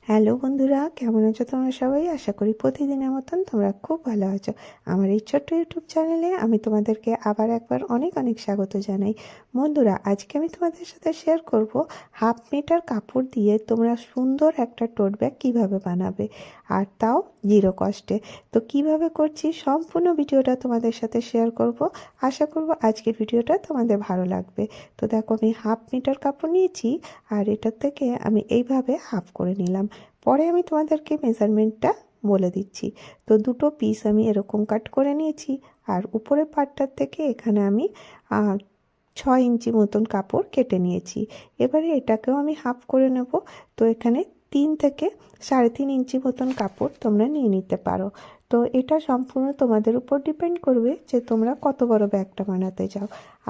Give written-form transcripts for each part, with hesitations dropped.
Hello বন্ধুরা, কেমন আছো তোমরা সবাই? আশা করি প্রতিদিনের মতন তোমরা খুব ভালো আছো। আমার এই ছোট্ট ইউটিউব চ্যানেলে আমি তোমাদেরকে আবার একবার অনেক অনেক স্বাগত জানাই। বন্ধুরা, আজকে আমি তোমাদের সাথে শেয়ার করব হাফ মিটার কাপড় দিয়ে তোমরা সুন্দর একটা টোট ব্যাগ কীভাবে বানাবে, আর তাও জিরো কস্টে। তো কিভাবে করছি সম্পূর্ণ ভিডিওটা তোমাদের সাথে শেয়ার করব। আশা করব আজকের ভিডিওটা তোমাদের ভালো লাগবে। তো দেখো, আমি হাফ মিটার কাপড় নিয়েছি আর এটার থেকে আমি এইভাবে হাফ করে নিলাম। পরে আমি তোমাদেরকে মেজারমেন্টটা বলে দিচ্ছি। তো দুটো পিস আমি এরকম কাট করে নিয়েছি, আর উপরের পার্টটার থেকে এখানে আমি 6 ইঞ্চি মতন কাপড় কেটে নিয়েছি। এবারে এটাকেও আমি হাফ করে নেব। তো এখানে 3 থেকে 3.5 ইঞ্চি মতন কাপড় তোমরা নিয়ে নিতে পারো। তো এটা সম্পূর্ণ তোমাদের উপর ডিপেন্ড করবে যে তোমরা কত বড় ব্যাগটা বানাতে চাও।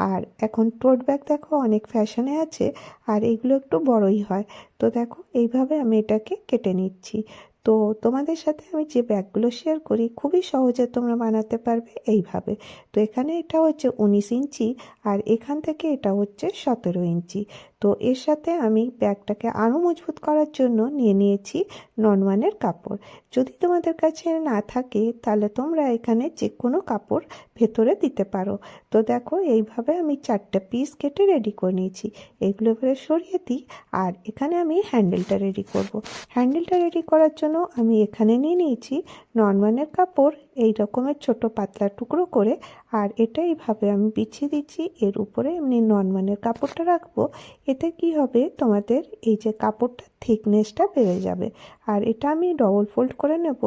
আর এখন টোট ব্যাগ দেখো অনেক ফ্যাশনে আছে, আর এগুলো একটু বড়ই হয়। তো দেখো, এইভাবে আমি এটাকে কেটে নিচ্ছি। তো তোমাদের সাথে আমি যে ব্যাগগুলো শেয়ার করি খুবই সহজে তোমরা বানাতে পারবে এইভাবে। তো এখানে এটা হচ্ছে 19 ইঞ্চি, আর এখান থেকে এটা হচ্ছে 17 ইঞ্চি। তো এর সাথে আমি ব্যাগটাকে আরও মজবুত করার জন্য নিয়ে নিয়েছি ননওয়ানের কাপড়। যদি তোমাদের কাছে না থাকে তাহলে তোমরা এখানে যে কোনো কাপড় ভেতরে দিতে পারো। তো দেখো, এইভাবে আমি 4টে পিস কেটে রেডি করে নিয়েছি। এগুলো এবারে সরিয়ে দিই। আর এখানে আমি হ্যান্ডেলটা রেডি করব। হ্যান্ডেলটা রেডি করার জন্য আমি এখানে নিয়ে নিয়েছি ননওয়ানের কাপড়, এই রকমের ছোট পাতলা টুকরো করে। আর এটা এইভাবে আমি বিছিয়ে দিচ্ছি। এর উপরে এমনি ননওয়ানের কাপড়টা রাখবো। এতে কি হবে, তোমাদের এই যে কাপড়টা থিকনেসটা বেড়ে যাবে। আর এটা আমি ডবল ফোল্ড করে নেব।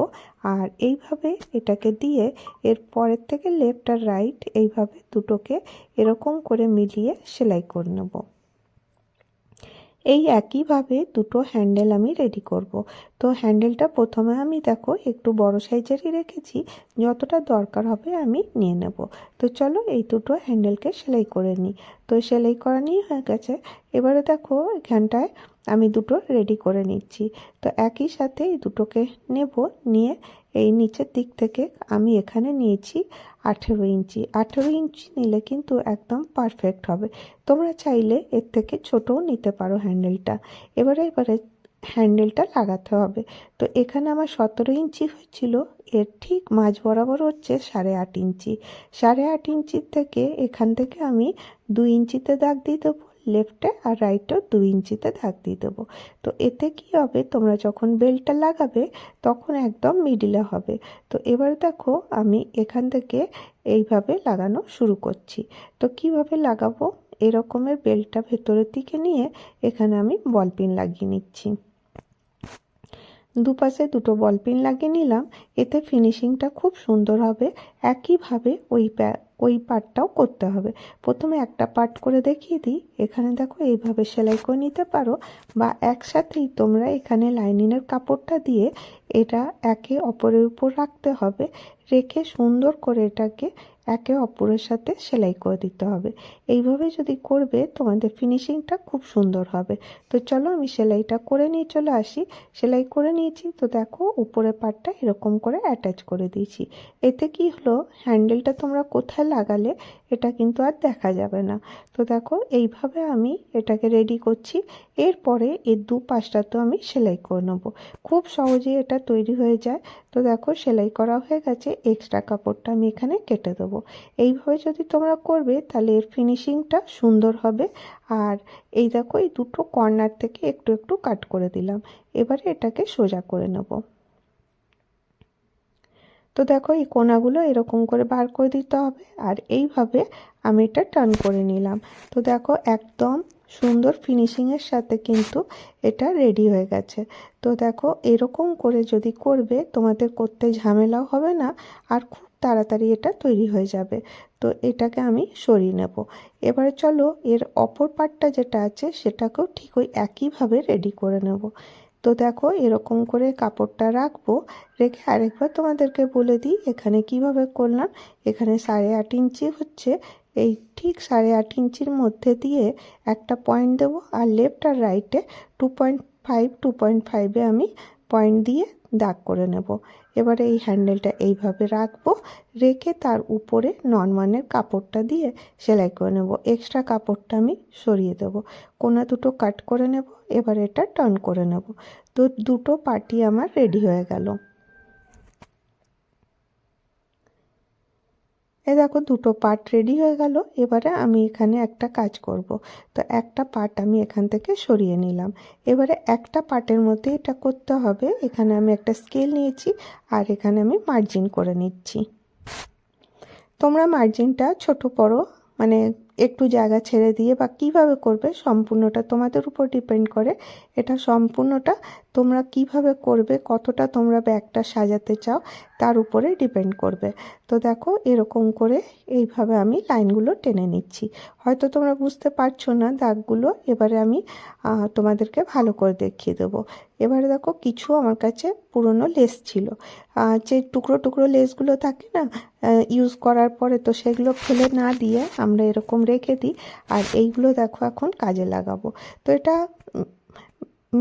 আর এইভাবে এটাকে দিয়ে এর পরের থেকে লেফট আর রাইট এইভাবে দুটোকে এরকম করে মিলিয়ে সেলাই করে নেব। এই একইভাবে দুটো হ্যান্ডেল আমি রেডি করব। তো হ্যান্ডেলটা প্রথমে আমি দেখো একটু বড় সাইজেরই রেখেছি, যতটা দরকার হবে আমি নিয়ে নেব। তো চলো এই দুটো হ্যান্ডেলকে সেলাই করে নিই। তো সেলাই করা নিয়ে হয়ে গেছে। এবারে দেখো, এখানটায় আমি দুটো রেডি করে নিচ্ছি। তো একই সাথে এই দুটোকে নেব, নিয়ে এই নিচের দিক থেকে আমি এখানে নিয়েছি 18 ইঞ্চি। 18 ইঞ্চি নিলে কিন্তু একদম পারফেক্ট হবে। তোমরা চাইলে এর থেকে ছোটও নিতে পারো হ্যান্ডেলটা। এবারে হ্যান্ডেলটা লাগাতে হবে। তো এখানে আমার 17 ইঞ্চি হচ্ছিল, এর ঠিক মাঝ বরাবর হচ্ছে 8.5 ইঞ্চি। 8.5 ইঞ্চির থেকে এখান থেকে আমি 2 ইঞ্চিতে দাগ দিয়ে দেবো লেফটে, আর রাইটেও 2 ইঞ্চিতে দাগ দিয়ে দেবো। তো এতে কি হবে, তোমরা যখন বেল্টটা লাগাবে তখন একদম মিডিলে হবে। তো এবার দেখো, আমি এখান থেকে এইভাবে লাগানো শুরু করছি। তো কিভাবে লাগাবো, এরকমের বেল্টটা ভেতরের দিকে নিয়ে এখানে আমি বল পিন লাগিয়ে নিচ্ছি। দুপাশে দুটো বল পিন লাগিয়ে নিলাম। এতে ফিনিশিংটা খুব সুন্দর হবে। একইভাবে ওই পার্টটাও করতে হবে। প্রথমে একটা পার্ট করে দেখিয়ে দিই। এখানে দেখো এইভাবে সেলাই করে নিতে পারো, বা একসাথেই তোমরা এখানে লাইনিংয়ের কাপড়টা দিয়ে এটা একে অপরের উপর রাখতে হবে। রেখে সুন্দর করে এটাকে একে অপরের সাথে সেলাই করে দিতে হবে। এইভাবে যদি করবে তোমাদের ফিনিশিংটা খুব সুন্দর হবে। তো চলো আমি সেলাইটা করে নিয়ে চলে আসি। সেলাই করে নিয়েছি। তো দেখো, উপরের পার্টটা এরকম করে অ্যাটাচ করে দিয়েছি। এতে কি হলো, হ্যান্ডেলটা তোমরা কোথায় লাগালে এটা কিন্তু আর দেখা যাবে না। তো দেখো, এইভাবে আমি এটাকে রেডি করছি। এরপরে এর দুপাশটাতেও আমি সেলাই করে নেবো। খুব সহজেই এটা তৈরি হয়ে যায়। তো দেখো, সেলাই করা হয়ে গেছে। এক্সট্রা কাপড়টা আমি এখানে কেটে দেবো। এইভাবে যদি তোমরা করবে তাহলে এর ফিনিশিংটা সুন্দর হবে। আর এই দেখো, এই দুটো কর্নার থেকে একটু একটু কাট করে দিলাম। এবারে এটাকে সোজা করে নেব। তো দেখো, এই কোণাগুলো এরকম করে বার করে দিতে হবে। আর এইভাবে আমি এটা টার্ন করে নিলাম। তো দেখো, একদম সুন্দর ফিনিশিংয়ের সাথে কিন্তু এটা রেডি হয়ে গেছে। তো দেখো, এরকম করে যদি করবে তোমাদের করতে ঝামেলাও হবে না, আর খুব তাড়াতাড়ি এটা তৈরি হয়ে যাবে। তো এটাকে আমি সরিয়ে নেব। এবারে চলো, এর অপর পার্টটা যেটা আছে সেটাকেও ঠিক ওই একইভাবে রেডি করে নেব। তো দেখো, এরকম করে কাপড়টা রাখবো। রেখে আরেকবার তোমাদেরকে বলে দিই এখানে কিভাবে করলাম। এখানে 8.5 ইঞ্চি হচ্ছে, এই ঠিক 8.5 ইঞ্চির মধ্যে দিয়ে একটা পয়েন্ট দেবো, আর লেফট আর রাইটে 2.5 2.5-এ আমি পয়েন্ট দিয়ে দাগ করে নেব। এবারে এই হ্যান্ডেলটা এইভাবে রাখবো, রেখে তার উপরে নর্মালের কাপড়টা দিয়ে সেলাই করে নেব। এক্সট্রা কাপড়টা আমি সরিয়ে দেব, কোনা দুটো কাট করে নেব। এবার এটা টার্ন করে নেব। তো দুটো পার্টি আমার রেডি হয়ে গেল। এই দেখো দুটো পার্ট রেডি হয়ে গেল। এবারে আমি এখানে একটা কাজ করব। তো একটা পার্ট আমি এখান থেকে সরিয়ে নিলাম। এবারে একটা পার্টের মধ্যে এটা করতে হবে। এখানে আমি একটা স্কেল নিয়েছি আর এখানে আমি মার্জিন করে নিচ্ছি। তোমরা মার্জিনটা ছোট বড় মানে একটু জায়গা ছেড়ে দিয়ে বা কিভাবে করবে সম্পূর্ণটা তোমাদের উপর ডিপেন্ড করে। এটা সম্পূর্ণটা তোমরা কিভাবে করবে, কতটা তোমরা ব্যাগটা সাজাতে চাও তার উপরে ডিপেন্ড করবে। তো দেখো এরকম করে এইভাবে আমি লাইনগুলো টেনে নিচ্ছি। হয়তো তোমরা বুঝতে পারছো না দাগগুলো, এবারে আমি তোমাদেরকে ভালো করে দেখিয়ে দেবো। এবারে দেখো কিছু আমার কাছে পুরনো লেস ছিল, যে টুকরো টুকরো লেসগুলো থাকে না ইউজ করার পরে, তো সেগুলো ফেলে না দিয়ে আমরা এরকম রেখে দিই। আর এইগুলো দেখো এখন কাজে লাগাবো। তো এটা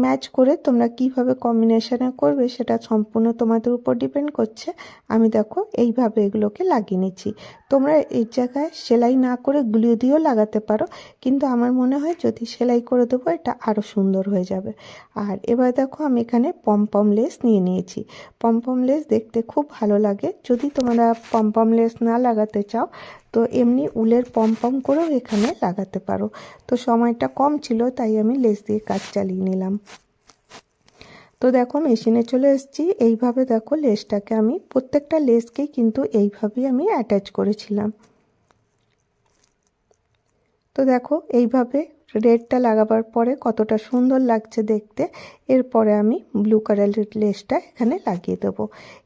ম্যাচ করে তোমরা কিভাবে কম্বিনেশনে করবে সেটা সম্পূর্ণ তোমাদের উপর ডিপেন্ড করছে। আমি দেখো এইভাবে এগুলোকে লাগিয়ে নিচ্ছি। তোমরা এই জায়গায় সেলাই না করে গ্লু দিয়েও লাগাতে পারো, কিন্তু আমার মনে হয় যদি সেলাই করে দেবো এটা আরও সুন্দর হয়ে যাবে। আর এবার দেখো আমি এখানে পমপম লেস নিয়ে নিয়েছি। পমপম লেস দেখতে খুব ভালো লাগে। যদি তোমরা পমপম লেস না লাগাতে চাও তো এমনি উলের পমপম করেও এখানে লাগাতে পারো। তো সময়টা কম ছিল তাই আমি লেস দিয়ে কাজ চালিয়ে নিলাম। তো দেখো মেশিনে চলে এসেছি। এইভাবে দেখো লেসটাকে আমি প্রত্যেকটা লেসকেই কিন্তু এইভাবেই আমি অ্যাটাচ করেছিলাম। তো দেখো এইভাবে রেডটা লাগাবার পরে কতটা সুন্দর লাগছে দেখতে। এরপরে আমি ব্লু কালারের লেসটা এখানে লাগিয়ে দেবো।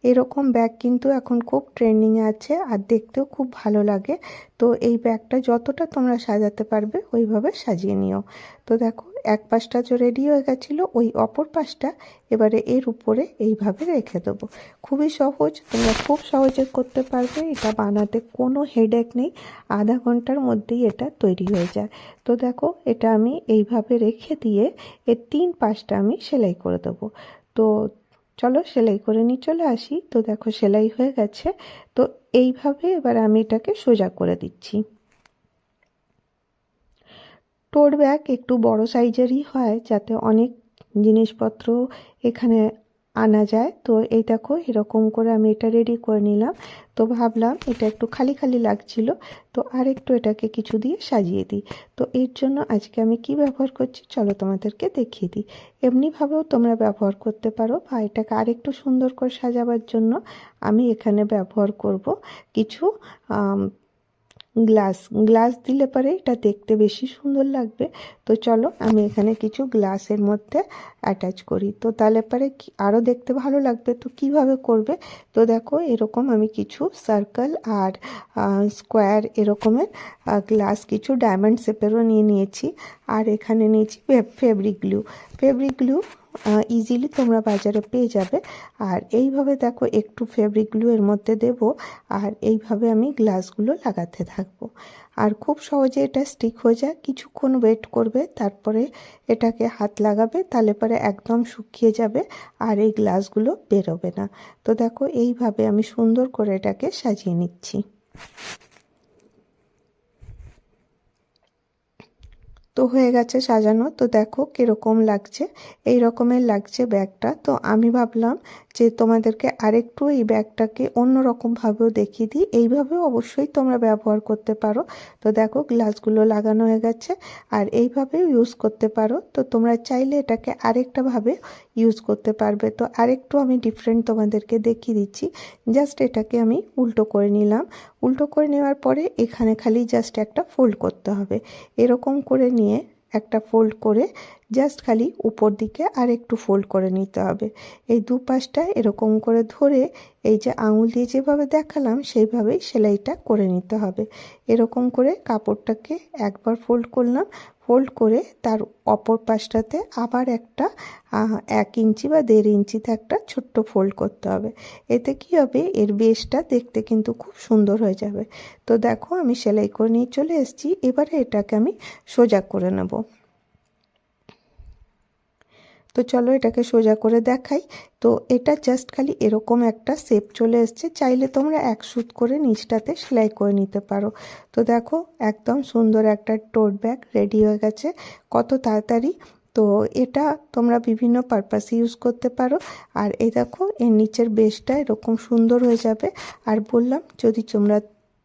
এরকম ব্যাগ কিন্তু এখন খুব ট্রেন্ডিংয়ে আছে আর দেখতেও খুব ভালো লাগে। তো এই ব্যাগটা যতটা তোমরা সাজাতে পারবে ওইভাবে সাজিয়ে নিও। তো দেখো এক পাশটা যে রেডি হয়ে গেছিলো, ওই অপর পাশটা এবারে এর উপরে এইভাবে রেখে দেবো। খুবই সহজ, তোমরা খুব সহজে করতে পারবে। এটা বানাতে কোনো হেডেক নেই, আধা ঘন্টার মধ্যেই এটা তৈরি হয়ে যায়। তো দেখো এটা আমি এইভাবে রেখে দিয়ে এর 3 পাশটা আমি সেলাই করে দেবো। তো চলো সেলাই করে নিয়ে চলে আসি। তো দেখো সেলাই হয়ে গেছে। তো এইভাবে এবার আমি এটাকে সোজা করে দিচ্ছি। টোট ব্যাগ একটু বড় সাইজেরই হয় যাতে অনেক জিনিসপত্র এখানে আনা যায়। তো এই দেখো এরকম করে আমি এটা রেডি করে নিলাম। তো ভাবলাম এটা একটু খালি খালি লাগছিল, তো আরেকটু এটাকে কিছু দিয়ে সাজিয়ে দিই। তো এর জন্য আজকে আমি কি ব্যবহার করছি চলো তোমাদেরকে দেখিয়ে দিই। এমনিভাবেও তোমরা ব্যবহার করতে পারো, বা এটাকে আরেকটু সুন্দর করে সাজাবার জন্য আমি এখানে ব্যবহার করব কিছু গ্লাস দিলে পরে এটা দেখতে বেশি সুন্দর লাগবে। তো চলো আমি এখানে কিছু গ্লাসের মধ্যে অ্যাটাচ করি, তো তাহলে পরে আরও দেখতে ভালো লাগবে। তো কিভাবে করবে, তো দেখো এরকম আমি কিছু সার্কেল আর স্কোয়ার এরকমের গ্লাস কিছু ডায়মন্ড শেপেরও নিয়ে নিয়েছি। আর এখানে নিয়েছি ফেব্রিক গ্লু ইজিলি তোমরা বাজারে পেয়ে যাবে। আর এইভাবে দেখো একটু ফেব্রিক গ্লু এর মধ্যে দেব, আর এইভাবে আমি গ্লাসগুলো লাগাতে থাকবো। আর খুব সহজে এটা স্টিক হয়ে যায়। কিছুক্ষণ ওয়েট করবে, তারপরে এটাকে হাত লাগাবে, তাহলে পরে একদম শুকিয়ে যাবে আর এই গ্লাসগুলো বেরোবে না। তো দেখো এইভাবে আমি সুন্দর করে এটাকে সাজিয়ে নিচ্ছি। তো হয়ে গেছে সাজানো। তো দেখো কীরকম লাগছে, এই রকমের লাগছে ব্যাগটা। তো আমি ভাবলাম যে তোমাদেরকে আরেকটু এই ব্যাগটাকে অন্য রকমভাবেও দেখিয়ে দিই। এইভাবেও অবশ্যই তোমরা ব্যবহার করতে পারো। তো দেখো গ্লাসগুলো লাগানো হয়ে গেছে, আর এইভাবেও ইউজ করতে পারো। তো তোমরা চাইলে এটাকে আরেকটাভাবে ইউজ করতে পারবে। তো আরেকটু আমি ডিফারেন্ট তোমাদেরকে দেখিয়ে দিচ্ছি। জাস্ট এটাকে আমি উল্টো করে নিলাম। উল্টো করে নেওয়ার পরে এখানে খালি জাস্ট একটা ফোল্ড করতে হবে। এরকম করে নিয়ে একটা ফোল্ড করে জাস্ট খালি উপর দিকে আর একটু ফোল্ড করে নিতে হবে। এই দুপাশটা এরকম করে ধরে এই যে আঙুল দিয়ে যেভাবে দেখালাম সেইভাবেই সেলাইটা করে নিতে হবে। এরকম করে কাপড়টাকে একবার ফোল্ড করলাম, ফোল্ড করে তার অপর পাশটাতে আবার একটা 1 ইঞ্চি বা 1.5 ইঞ্চিতে একটা ছোট্ট ফোল্ড করতে হবে। এতে কি হবে, এর বেসটা দেখতে কিন্তু খুব সুন্দর হয়ে যাবে। তো দেখো আমি সেলাই করে নিয়ে চলে এসেছি। এবারে এটাকে আমি সোজা করে নেব। তো চলো এটাকে সোজা করে দেখাই। তো এটা জাস্ট খালি এরকম একটা শেপ চলে এসছে, চাইলে তোমরা এক সুত করে নিচটাতে সেলাই করে নিতে পারো। তো দেখো একদম সুন্দর একটা টোট ব্যাগ রেডি হয়ে গেছে, কত তাড়াতাড়ি। তো এটা তোমরা বিভিন্ন পারপাসে ইউজ করতে পারো। আর এই দেখো এর নিচের বেসটা এরকম সুন্দর হয়ে যাবে। আর বললাম যদি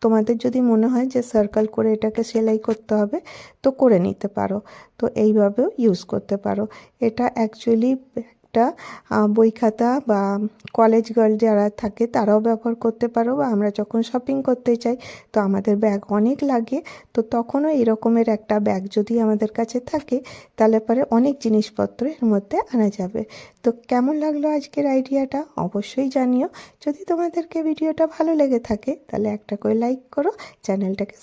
তোমাদের যদি মনে হয় যে সার্কেল করে এটাকে সেলাই করতে হবে তো করে নিতে পারো। তো এইভাবেও ইউজ করতে পারো। এটা অ্যাকচুয়ালি একটা বই খাতা বা কলেজ গার্ল যারা থাকে তারাও ব্যবহার করতে পারো, বা আমরা যখন শপিং করতে চাই তো আমাদের ব্যাগ অনেক লাগে, তো তখনও এরকমের একটা ব্যাগ যদি আমাদের কাছে থাকে তাহলে পরে অনেক জিনিসপত্র এর মধ্যে আনা যাবে। তো কেমন লাগলো আজকের আইডিয়াটা অবশ্যই জানিও। যদি তোমাদেরকে ভিডিওটা ভালো লেগে থাকে তাহলে একটা করে লাইক করো, চ্যানেলটাকে